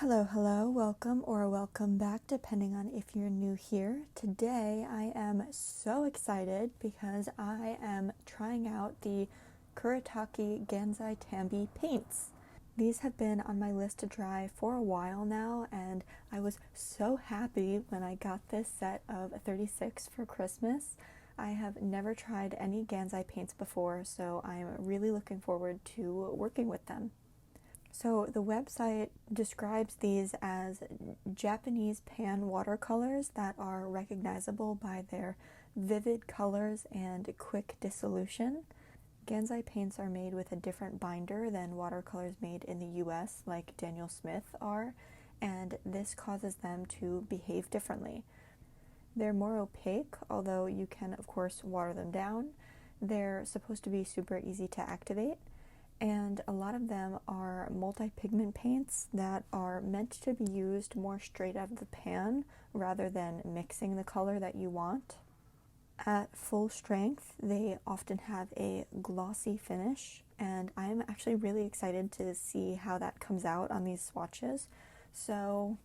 Hello, welcome or welcome back, depending on if you're new here. Today I am so excited because I am trying out the Kuretake Gansai Tambi paints. These have been on my list to try for a while now, and I was so happy when I got this set of 36 for Christmas. I have never tried any Gansai paints before, so I'm really looking forward to working with them. So the website describes these as Japanese pan watercolors that are recognizable by their vivid colors and quick dissolution. Gansai paints are made with a different binder than watercolors made in the US, like Daniel Smith are, and this causes them to behave differently. They're more opaque, although you can, of course, water them down. They're supposed to be super easy to activate. And a lot of them are multi-pigment paints that are meant to be used more straight out of the pan rather than mixing the color that you want. At full strength, they often have a glossy finish, and I'm actually really excited to see how that comes out on these swatches. So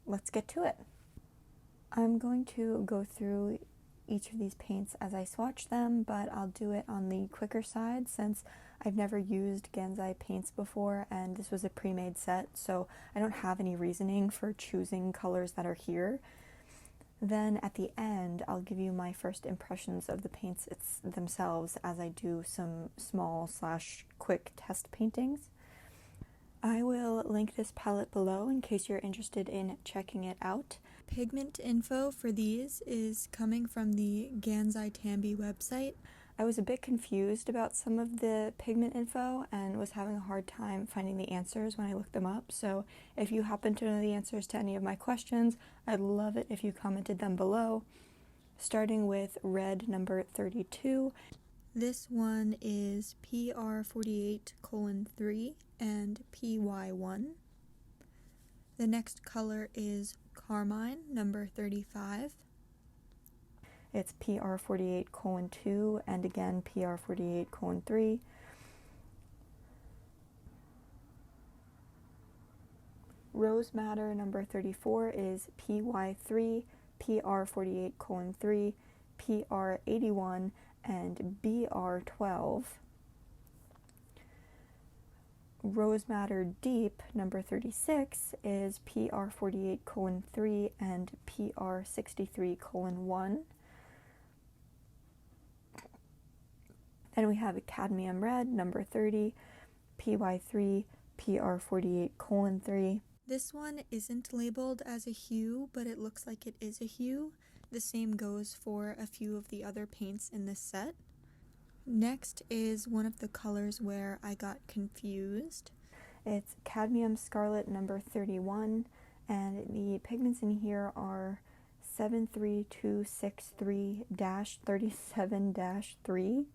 let's get to it. I'm going to go through each of these paints as I swatch them, but I'll do it on the quicker side since I've never used Gansai paints before and this was a pre-made set, so I don't have any reasoning for choosing colors that are here. Then at the end, I'll give you my first impressions of the paints themselves as I do some small/quick test paintings. I will link this palette below in case you're interested in checking it out. Pigment info for these is coming from the Gansai Tambi website. I was a bit confused about some of the pigment info and was having a hard time finding the answers when I looked them up, so if you happen to know the answers to any of my questions, I'd love it if you commented them below. Starting with red number 32. This one is PR48:3 and PY1. The next color is Carmine, number 35. It's PR48:2 and again PR48:3. Rose Madder, number 34 is PY3, PR48:3, PR81, and BR12. Rose Madder Deep, number 36, is PR48:3 and PR63:1. Then we have Cadmium Red, number 30, PY3, PR48:3. This one isn't labeled as a hue, but it looks like it is a hue. The same goes for a few of the other paints in this set. Next is one of the colors where I got confused. It's Cadmium Scarlet, number 31, and the pigments in here are 73263-37-3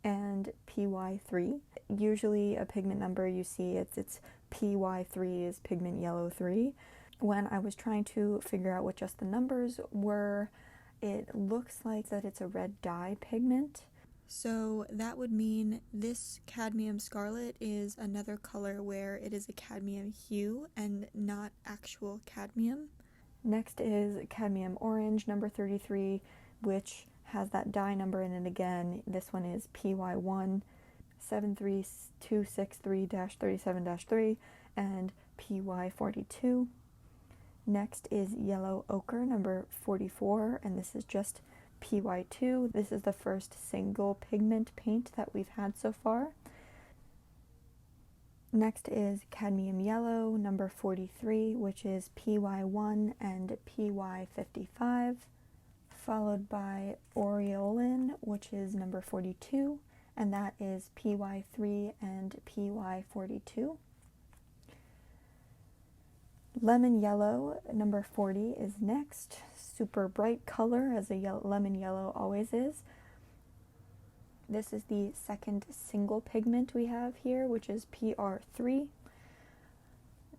and PY3. Usually a pigment number you see it's PY3 is pigment yellow 3. When I was trying to figure out what just the numbers were, it looks like that it's a red dye pigment. So that would mean this Cadmium Scarlet is another color where it is a cadmium hue and not actual cadmium. Next is Cadmium Orange, number 33, which has that dye number in it again. This one is PY1, 73263-37-3, and PY42. Next is Yellow Ochre, number 44, and this is just PY2. This is the first single pigment paint that we've had so far. Next is Cadmium Yellow, number 43, which is PY1 and PY55, followed by Aureolin, which is number 42, and that is PY3 and PY42. Lemon Yellow, number 40, is next. Super bright color, as a lemon yellow always is. This is the second single pigment we have here, which is PR3.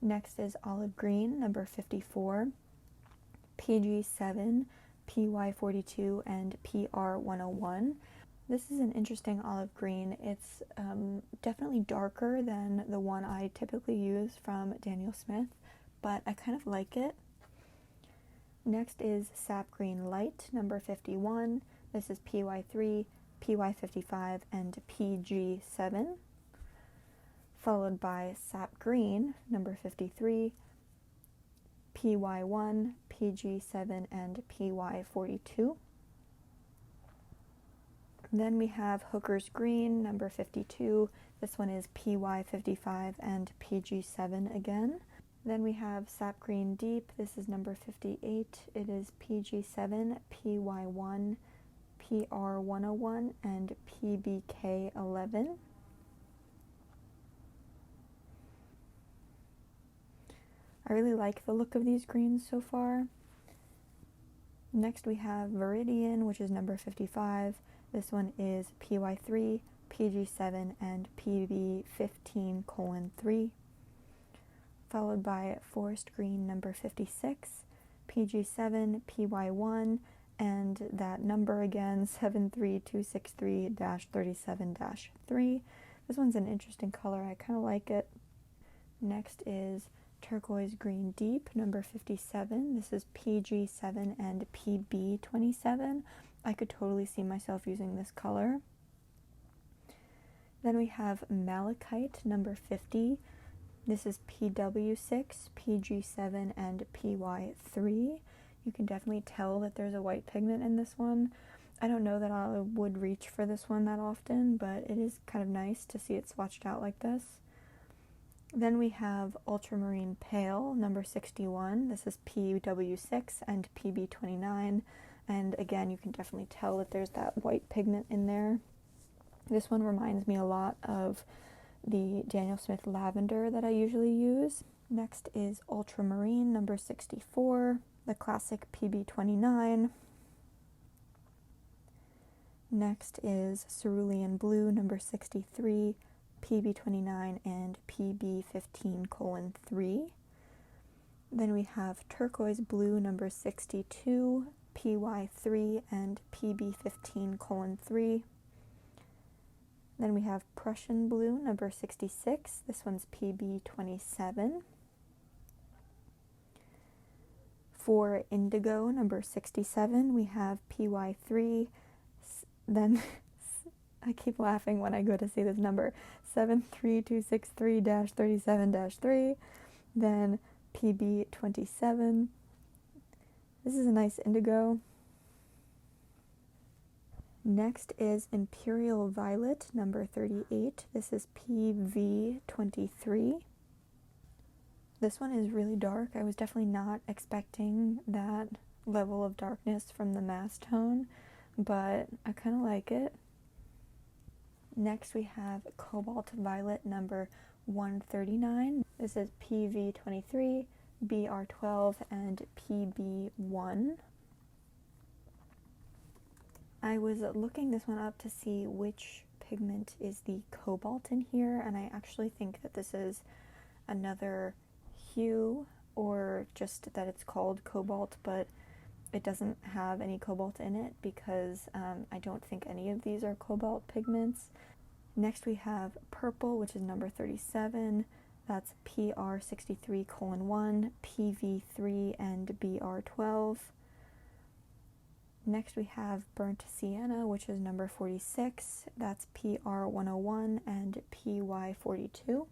Next is Olive Green, number 54, PG7, PY42, and PR101. This is an interesting olive green. It's definitely darker than the one I typically use from Daniel Smith, but I kind of like it. Next is Sap Green Light, number 51. This is PY3, PY55, and PG7. Followed by Sap Green, number 53, PY1, PG7, and PY42. Then we have Hooker's Green, number 52. This one is PY55 and PG7 again. Then we have Sap Green Deep. This is number 58. It is PG7, PY1, PR101, and PBK11. I really like the look of these greens so far. Next we have Viridian, which is number 55. This one is PY3, PG7, and PB15:3. Followed by Forest Green, number 56, PG7, PY1, and that number again, 73263-37-3. This one's an interesting color. I kind of like it. Next is Turquoise Green Deep, number 57. This is PG7 and PB27. I could totally see myself using this color. Then we have Malachite, number 50. This is PW6, PG7, and PY3. You can definitely tell that there's a white pigment in this one. I don't know that I would reach for this one that often, but it is kind of nice to see it swatched out like this. Then we have Ultramarine Pale, number 61. This is PW6 and PB29. And again, you can definitely tell that there's that white pigment in there. This one reminds me a lot of the Daniel Smith Lavender that I usually use. Next is Ultramarine, number 64, the classic PB29. Next is Cerulean Blue, number 63, PB29, and PB15:3. Then we have Turquoise Blue, number 62, PY3, and PB15:3. Then we have Prussian Blue, number 66. This one's PB27. For Indigo, number 67, we have PY3. Then, I keep laughing when I go to see this number, 73263-37-3. Then PB27. This is a nice indigo. Next is Imperial Violet, number 38. This is PV23. This one is really dark. I was definitely not expecting that level of darkness from the mass tone, but I kind of like it. Next we have Cobalt Violet, number 139. This is PV23, BR12, and PB1. I was looking this one up to see which pigment is the cobalt in here, and I actually think that this is another hue, or just that it's called cobalt, but it doesn't have any cobalt in it because I don't think any of these are cobalt pigments. Next we have Purple, which is number 37. That's PR63:1, PV3, and BR12. Next we have Burnt Sienna, which is number 46. That's PR101 and PY42.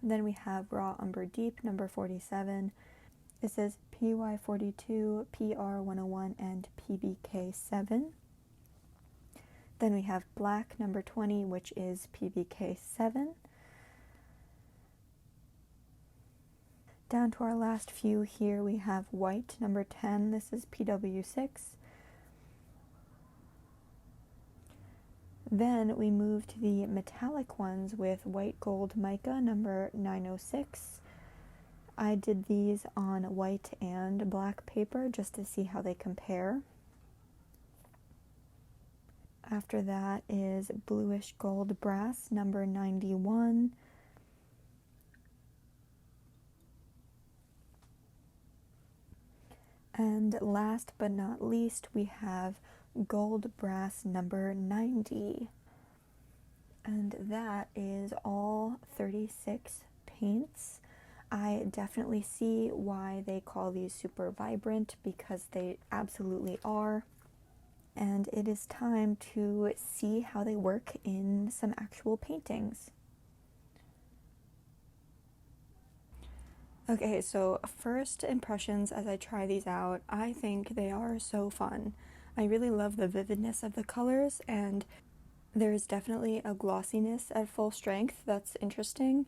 Then we have Raw Umber Deep, number 47. This is PY42, PR101, and PBK7. Then we have Black, number 20, which is PBK7. Down to our last few here, we have White, number 10. This is PW6. Then we move to the metallic ones with White Gold Mica, number 906. I did these on white and black paper just to see how they compare. After that is Bluish Gold Brass, number 91. And last but not least, we have Gold Brass, number 90. And that is all 36 paints. I definitely see why they call these super vibrant, because they absolutely are. And it is time to see how they work in some actual paintings. Okay, so first impressions as I try these out, I think they are so fun. I really love the vividness of the colors, and there's definitely a glossiness at full strength that's interesting.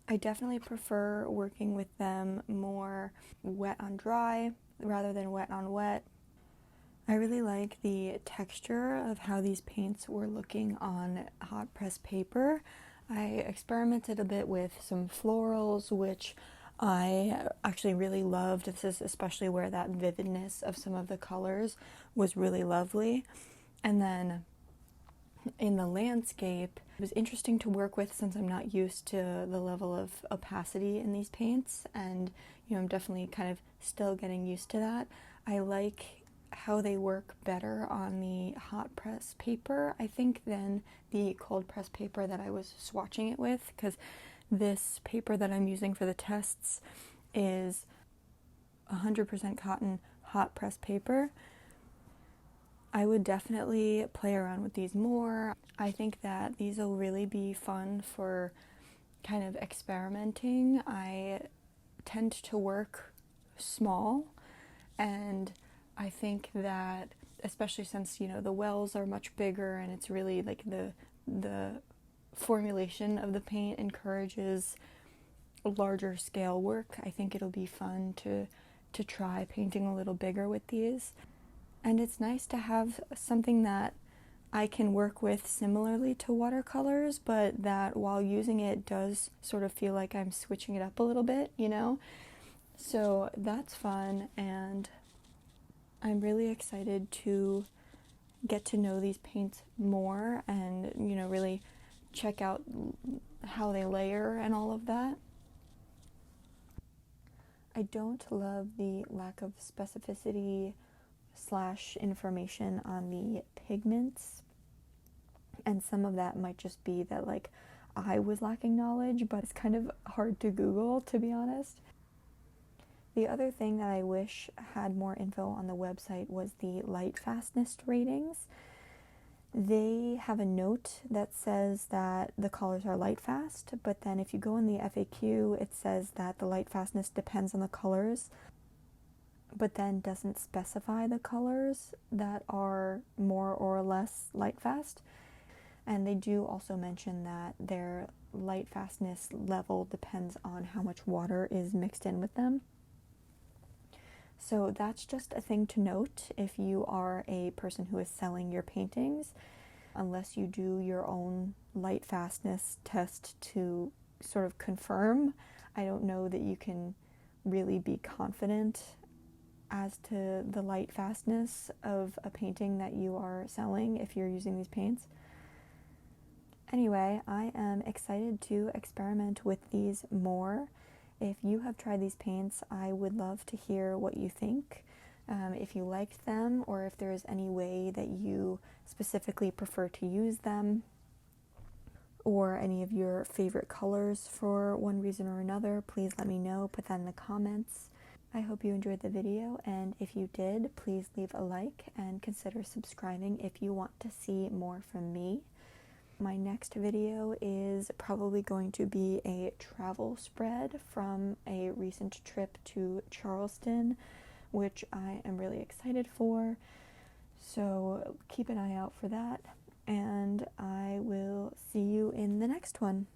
I definitely prefer working with them more wet on dry rather than wet on wet. I really like the texture of how these paints were looking on hot press paper. I experimented a bit with some florals, which I actually really loved. This is especially where that vividness of some of the colors was really lovely. And then in the landscape, it was interesting to work with since I'm not used to the level of opacity in these paints, and I'm definitely kind of still getting used to that. I like how they work better on the hot press paper, I think, than the cold press paper that I was swatching it with, because this paper that I'm using for the tests is 100% cotton hot press paper. I would definitely play around with these more. I think that these will really be fun for kind of experimenting. I tend to work small, and I think that especially since the wells are much bigger and it's really like the formulation of the paint encourages larger scale work, I think it'll be fun to try painting a little bigger with these. And it's nice to have something that I can work with similarly to watercolors, but that while using it does sort of feel like I'm switching it up a little bit, So that's fun, and I'm really excited to get to know these paints more and, really check out how they layer and all of that. I don't love the lack of specificity / information on the pigments, and some of that might just be that I was lacking knowledge, but it's kind of hard to Google, to be honest. The other thing that I wish had more info on the website was the light fastness ratings. They have a note that says that the colors are light fast, but then if you go in the FAQ, it says that the light fastness depends on the colors, but then doesn't specify the colors that are more or less light fast. And they do also mention that their light fastness level depends on how much water is mixed in with them. So that's just a thing to note if you are a person who is selling your paintings. Unless you do your own light fastness test to sort of confirm, I don't know that you can really be confident as to the light fastness of a painting that you are selling if you're using these paints. Anyway, I am excited to experiment with these more. If you have tried these paints, I would love to hear what you think. If you liked them, or if there is any way that you specifically prefer to use them, or any of your favorite colors for one reason or another, please let me know. Put that in the comments. I hope you enjoyed the video, and if you did, please leave a like and consider subscribing if you want to see more from me. My next video is probably going to be a travel spread from a recent trip to Charleston, which I am really excited for. So keep an eye out for that, and I will see you in the next one.